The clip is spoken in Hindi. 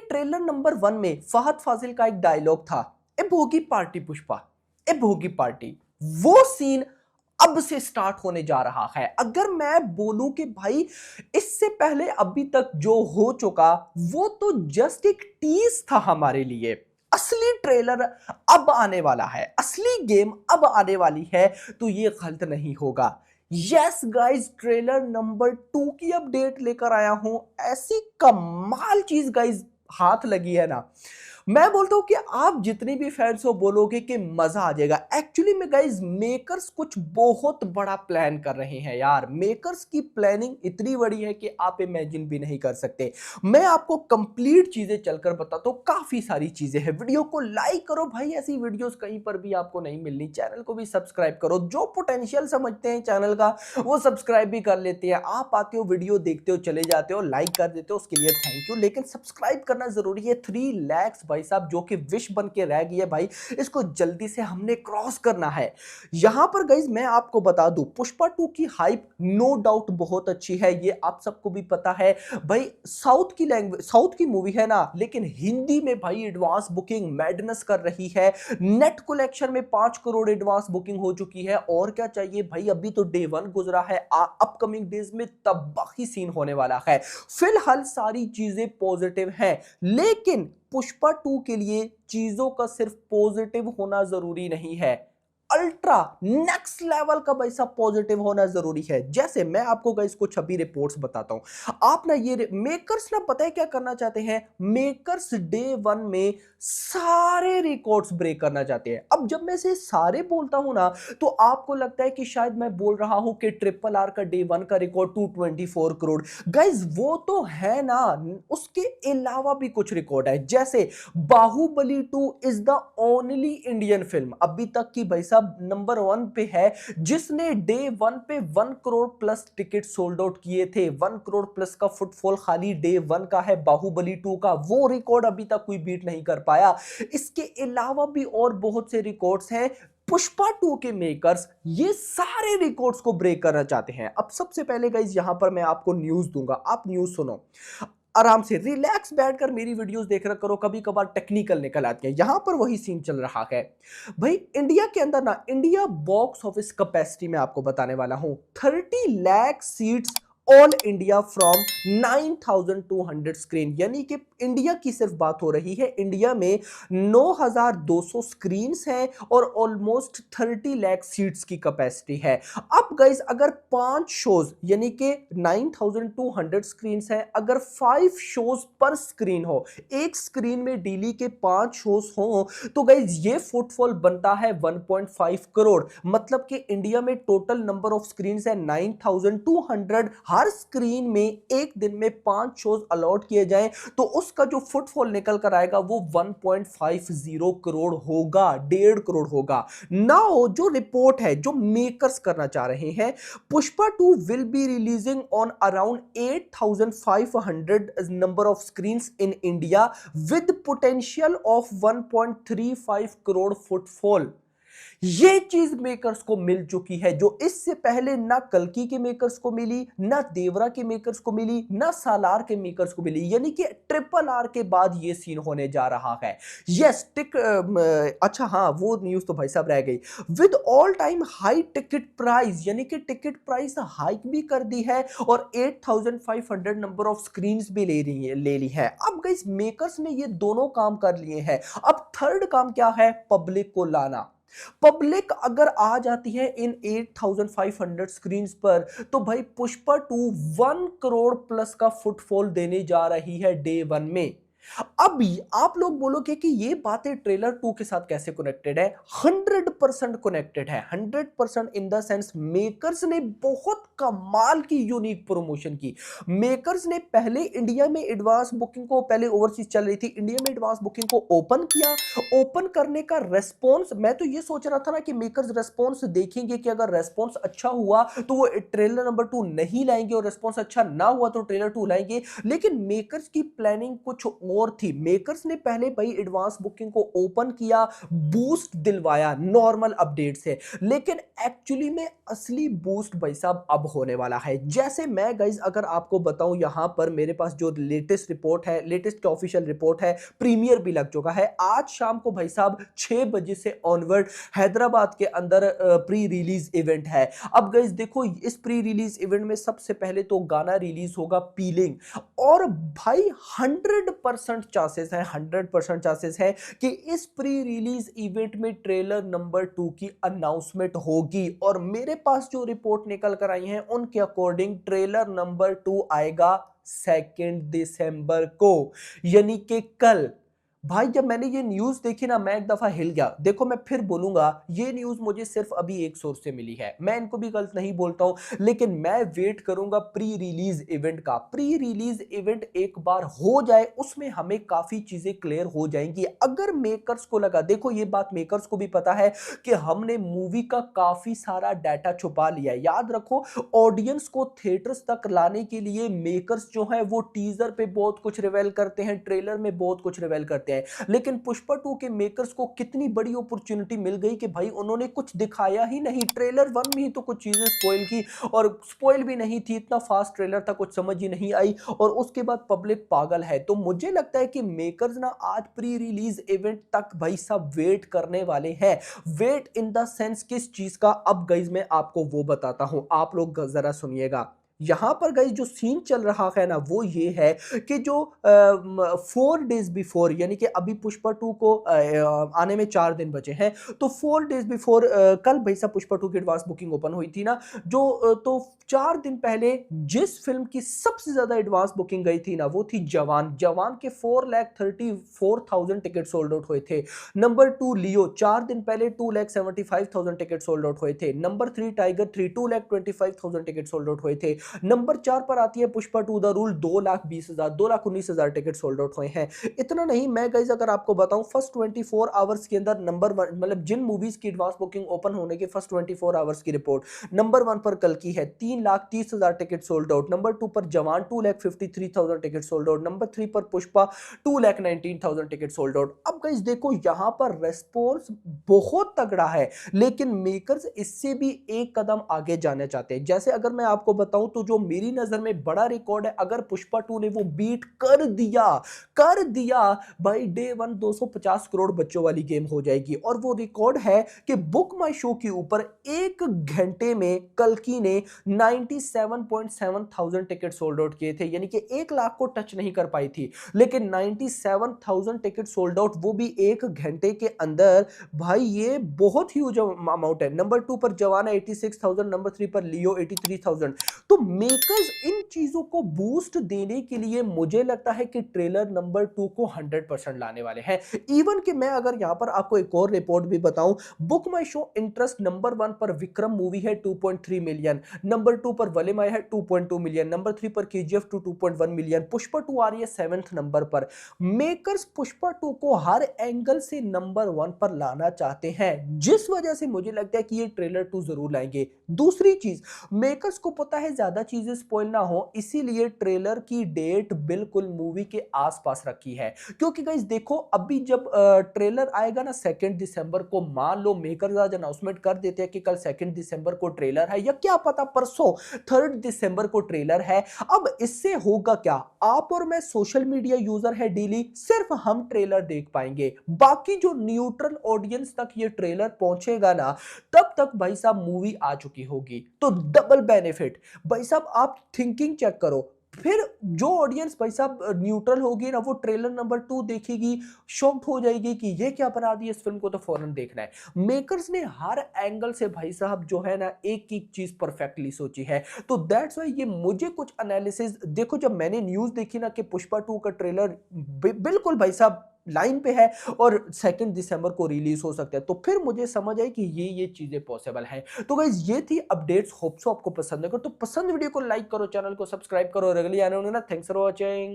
ट्रेलर नंबर 1 में फहद फाजिल का एक डायलॉग था, ए भोगी पार्टी पुष्पा, ए भोगी पार्टी। वो सीन अब से स्टार्ट होने जा रहा है। अगर मैं बोलूं कि भाई इससे पहले अभी तक जो हो चुका वो तो जस्ट एक टीज था हमारे लिए। असली ट्रेलर अब आने वाला है, असली गेम अब आने वाली है, तो ये गलत नहीं होगा। यस गाइस, ट्रेलर नंबर 2 की अपडेट लेकर आया हूं। ऐसी कमाल चीज गाइस हाथ लगी है ना, मैं बोलता हूं कि आप जितने भी फैंस हो बोलोगे कि मजा आ जाएगा। एक्चुअली में गाइस मेकर्स कुछ बहुत बड़ा प्लान कर रहे हैं यार। मेकर्स की प्लानिंग इतनी बड़ी है कि आप इमेजिन भी नहीं कर सकते। मैं आपको कंप्लीट चीजें चलकर बताता हूं, काफी सारी चीजें हैं। वीडियो को लाइक करो भाई, ऐसी वीडियोस कहीं पर भी आपको नहीं मिलनी। चैनल को भी सब्सक्राइब करो, जो पोटेंशियल समझते हैं चैनल का वो सब्सक्राइब भी कर लेते हैं। आप आते हो, वीडियो देखते हो, चले जाते हो, लाइक कर देते हो, उसके लिए थैंक यू, लेकिन सब्सक्राइब करना जरूरी है। 3 लाख भाई साहब जो कि विश बन के रह गई है भाई, इसको जल्दी से हमने क्रॉस करना है। यहां पर गाइस मैं आपको बता दूं, पुष्पा 2 की हाइप नो डाउट बहुत अच्छी है, ये आप सबको भी पता है भाई। साउथ की लैंग्वेज, साउथ की मूवी है ना, लेकिन हिंदी में भाई एडवांस बुकिंग मैडनेस कर रही है। नेट कलेक्शन में 5 करोड़ एडवांस बुकिंग हो चुकी है। और क्या चाहिए भाई, अभी तो डे 1 गुजरा है, अपकमिंग डेज में तबाही सीन होने वाला है। फिलहाल सारी चीजें पॉजिटिव हैं, लेकिन पुष्पा 2 के लिए चीजों का सिर्फ पॉजिटिव होना जरूरी नहीं है, अल्ट्रा नेक्स्ट लेवल का भाई साहब पॉजिटिव होना जरूरी है। जैसे मैं आपको गाइस कुछ अभी रिपोर्ट्स बताता हूं। आप ना ये मेकर्स ना पता है क्या करना चाहते हैं, मेकर्स डे 1 में सारे रिकॉर्ड्स ब्रेक करना चाहते हैं। अब जब मैं से सारे बोलता हूं ना, तो आपको लगता है कि शायद मैं बोल रहा हूं कि ट्रिपल आर का डे 1 का रिकॉर्ड 224 करोड़। गाइस वो तो है ना, उसके अलावा भी कुछ रिकॉर्ड है। जैसे Baahubali 2 is the only Indian film अभी तक की भाई साहब नंबर 1 पे है, जिसने डे 1 पे 1 crore plus ticket sold out किए थे। 1 करोड़ प्लस का फुटफॉल खाली डे 1 का है बाहुबली 2 का। वो रिकॉर्ड अभी तक कोई बीट नहीं कर पाया। इसके अलावा भी और बहुत से रिकॉर्ड्स हैं। पुष्पा 2 के मेकर्स ये सारे रिकॉर्ड्स को ब्रेक करना चाहते हैं। अब सबसे पहले गाइस यहां पर मैं आपको न्यूज दूंगा, आप न्यूज सुनो, आराम से रिलैक्स बैठकर मेरी वीडियोस देख रहा करो। कभी कभार टेक्निकल निकल आती है, यहां पर वही सीन चल रहा है भाई। इंडिया के अंदर ना, इंडिया बॉक्स ऑफिस कैपेसिटी में आपको बताने वाला हूं, 30 lakh seats all India from 9200 screen, यानी कि इंडिया की सिर्फ बात हो रही है। इंडिया में 9200 स्क्रीन्स हैं और ऑलमोस्ट 30 लाख सीट्स की कैपेसिटी है। अब गाइस अगर 5 शोज यानी कि 9200 स्क्रीन्स हैं, अगर 5 शोज पर स्क्रीन हो, एक स्क्रीन में डेली के 5 शोज हो, तो गाइस ये फुटफॉल बनता है 1.5 करोड़। मतलब कि इंडिया में टोटल नंबर ऑफ स्क्रीन्स है 9200, हर स्क्रीन में एक दिन में 5 शोज अलॉट किए जाएं, तो उसका जो फुटफॉल निकल कर आएगा वो 1.50 करोड़ होगा, 1.5 करोड़ होगा। नाउ जो रिपोर्ट है, जो मेकर्स करना चाह रहे हैं, Pushpa 2 will be releasing on around 8500 number of screens in India with potential of 1.35 crore footfall. ये चीज मेकर्स को मिल चुकी है, जो इससे पहले ना कल्कि के मेकर्स को मिली, ना देवरा के मेकर्स को मिली, ना सालार के मेकर्स को मिली। यानी कि ट्रिपल आर के बाद ये सीन होने जा रहा है। यस अच्छा हाँ, वो न्यूज तो भाई साहब रह गई। With all time high ticket price, यानी कि टिकट प्राइस हाइक भी कर दी है और 8500 नंबर ऑफ स्क्रीन भी ले ली है। अब गाइस मेकर्स ने ये दोनों काम कर लिए हैं। अब थर्ड काम क्या है, पब्लिक को लाना। पब्लिक अगर आ जाती है इन 8500 स्क्रीन पर, तो भाई पुष्पा 2 1 करोड़ प्लस का फुटफॉल देने जा रही है डे 1 में। अब आप लोग बोलोगे कि ये बातें ट्रेलर 2 के साथ कैसे कनेक्टेड है। 100% कनेक्टेड है, 100% इन द सेंस मेकर्स ने बहुत कमाल की यूनिक प्रमोशन की। मेकर्स ने पहले इंडिया में एडवांस बुकिंग को, पहले ओवरसीज चल रही थी, इंडिया में एडवांस बुकिंग को ओपन किया। ओपन करने का रेस्पॉन्स, मैं तो ये सोच रहा था ना कि मेकर्स रेस्पॉन्स देखेंगे कि अगर रेस्पॉन्स अच्छा हुआ तो वो ट्रेलर नंबर 2 नहीं लाएंगे, और रेस्पॉन्स अच्छा ना हुआ तो ट्रेलर 2 लाएंगे। लेकिन मेकर्स की प्लानिंग कुछ और थी। मेकर्स ने पहले भाई एडवांस बुकिंग को ओपन किया, बूस्ट दिलवाया नॉर्मल अपडेट से, लेकिन एक्चुअली में असली बूस्ट भाई साहब अब होने वाला है। जैसे मैं गाइज अगर आपको बताऊं, यहां पर मेरे पास जो लेटेस्ट रिपोर्ट है, लेटेस्ट ऑफिशियल रिपोर्ट है, प्रीमियर भी लग चुका है। आज शाम को भाई साहब 6 बजे से ऑनवर्ड हैदराबाद के अंदर प्री रिलीज इवेंट है। अब गाइज देखो, इस प्री रिलीज इवेंट में सबसे पहले तो गाना रिलीज होगा पीलिंग, और भाई 100% चांसेस है, 100% चांसेस है कि इस प्री रिलीज इवेंट में ट्रेलर नंबर 2 की अनाउंसमेंट होगी। और मेरे पास जो रिपोर्ट निकल कर आई है उनके अकॉर्डिंग ट्रेलर नंबर 2 आएगा 2 दिसंबर को, यानी कि कल। भाई जब मैंने ये न्यूज देखी ना, मैं एक दफा हिल गया। देखो मैं फिर बोलूंगा, ये न्यूज मुझे सिर्फ अभी एक सोर्स से मिली है, मैं इनको भी गलत नहीं बोलता हूं, लेकिन मैं वेट करूंगा प्री रिलीज इवेंट का। प्री रिलीज इवेंट एक बार हो जाए, उसमें हमें काफी चीजें क्लियर हो जाएंगी। अगर मेकर्स को लगा, देखो ये बात मेकर्स को भी पता है कि हमने मूवी का काफी सारा डाटा छुपा लिया है। याद रखो, ऑडियंस को थिएटर्स तक लाने के लिए मेकर्स जो है वो टीजर पे बहुत कुछ रिवील करते हैं, ट्रेलर में बहुत कुछ रिवील करते हैं, लेकिन पुष्पा 2 के मेकर्स को कितनी बड़ी अपॉर्चुनिटी मिल गई कि भाई उन्होंने कुछ दिखाया ही नहीं। ट्रेलर 1 में ही तो कुछ चीजें स्पॉइल की, और स्पॉइल भी नहीं थी, इतना फास्ट ट्रेलर था, कुछ समझ ही नहीं आई, और उसके बाद पब्लिक पागल है। तो मुझे लगता है कि मेकर्स ना आज प्री रिलीज इवेंट तक भाई सब वेट करने वाले हैं। वेट इन द सेंस किस चीज का, अब गाइस मैं आपको वो बताता हूं, आप लोग जरा सुनिएगा। यहां पर गाइस जो सीन चल रहा है ना, वो ये है कि जो 4 डेज बिफोर, यानी कि अभी पुष्पा 2 को आने में 4 दिन बचे हैं, तो 4 डेज बिफोर कल भाई साहब पुष्पा 2 की एडवांस बुकिंग ओपन हुई थी ना, जो तो 4 दिन पहले जिस फिल्म की सबसे ज्यादा एडवांस बुकिंग गई थी ना, वो थी जवान। जवान के 4,34,000 टिकट सोल्ड आउट हुए थे। नंबर 2 लियो, 4 दिन पहले 2,75,000 टिकट सोल्ड आउट हुए थे। Number 3 tiger 3, 2,25,000 ticket sold out हुए थे। नंबर 4 पर आती है Pushpa 2 the rule, 2,20,000, 2,19,000 ticket sold out हुए हैं। इतना नहीं, मैं गाइस अगर आपको बताऊं, फर्स्ट 24 आवर्स के अंदर नंबर 1, मतलब जिन मूवीज की एडवांस बुकिंग ओपन होने के फर्स्ट 24 आवर्स की रिपोर्ट, नंबर 1 पर कल की है 3,30,000 टिकट सोल्ड आउट। नंबर 2 पर जवान 2,53,000 टिकट सोल्ड आउट। नंबर 3 पर पुष्पा 2,19,000 टिकट सोल्ड आउट। अब गाइस देखो, यहां पर रेस्पॉन्स बहुत तगड़ा है, लेकिन मेकर्स इससे भी एक कदम आगे जाना चाहते हैं। जैसे अगर मैं आपको बताऊं, तो जो मेरी नजर में बड़ा रिकॉर्ड है, अगर पुष्पा 2 ने वो बीट कर दिया भाई, डे 1 250 करोड़ बच्चों वाली गेम हो जाएगी। और वो रिकॉर्ड है कि बुक माई शो के ऊपर 1 घंटे में कल्कि ने 97,700 टिकट सोल्ड आउट किए थे, यानी कि 1 लाख को टच नहीं कर पाई थी, लेकिन 97,000 टिकट सोल्ड आउट, वो भी 1 घंटे के अंदर। भाई ये बहुत ह्यूज अमाउंट है। नंबर 2 पर जवान 86,000, नंबर 3 पर लियो 83,000। तो मेकर्स इन चीजों को बूस्ट देने के लिए मुझे लगता है कि ट्रेलर नंबर 2 को 100% लाने वाले हैं। इवन कि मैं अगर यहां पर आपको एक और रिपोर्ट भी बताऊं, बुक माई शो इंटरेस्ट नंबर 1 पर विक्रम मूवी है 2.3 मिलियन, नंबर 2 पर वलेमाया है 2.2 मिलियन, नंबर 3 पर केजीएफ 2.1 मिलियन, पुष्पा 2 आ रही है 7th नंबर पर। मेकर्स पुष्पा 2 को हर एंगल से नंबर 1 पर लाना चाहते हैं, जिस वजह से मुझे लगता है कि ये ट्रेलर 2 जरूर लाएंगे। दूसरी चीज, मेकर्स को पता है ज्यादा चीजें स्पॉइल ना हो, इसीलिए ट्रेलर की डेट बिल्कुल मूवी के आसपास रखी है। क्योंकि गाइस देखो, अभी जब ट्रेलर आएगा ना 2 दिसंबर को, मान लो मेकर्स आज अनाउंसमेंट कर देते हैं कि कल 2 दिसंबर को ट्रेलर है, या क्या पता परसों 3 दिसंबर को ट्रेलर है। अब इससे होगा क्या, आप और मैं सोशल मीडिया यूजर है डेली, सिर्फ हम ट्रेलर देख पाएंगे, बाकी जो न्यूट्रल ऑडियंस तक ये ट्रेलर पहुंचेगा ना, तब तक भाई साहब मूवी आ चुकी होगी। तो डबल बेनिफिट भाई साहब, आप थिंकिंग चेक करो। फिर जो ऑडियंस भाई साहब न्यूट्रल होगी ना, वो ट्रेलर नंबर 2 देखेगी, शॉक्ड हो जाएगी कि ये क्या बना दिया, इस फिल्म को तो फौरन देखना है। मेकर्स ने हर एंगल से भाई साहब जो है ना, एक एक चीज परफेक्टली सोची है। तो दैट्स व्हाई ये मुझे कुछ एनालिसिस, देखो जब मैंने न्यूज देखी ना कि पुष्पा 2 का ट्रेलर बिल्कुल भाई साहब लाइन पे है और 2 दिसंबर को रिलीज हो सकता है, तो फिर मुझे समझ आई कि ये चीजें पॉसिबल हैं। तो गाइस ये थी अपडेट्स, होप सो आपको पसंद है। तो पसंद वीडियो को लाइक करो, चैनल को सब्सक्राइब करो, और अगली आने वाली ना, थैंक्स फॉर वॉचिंग।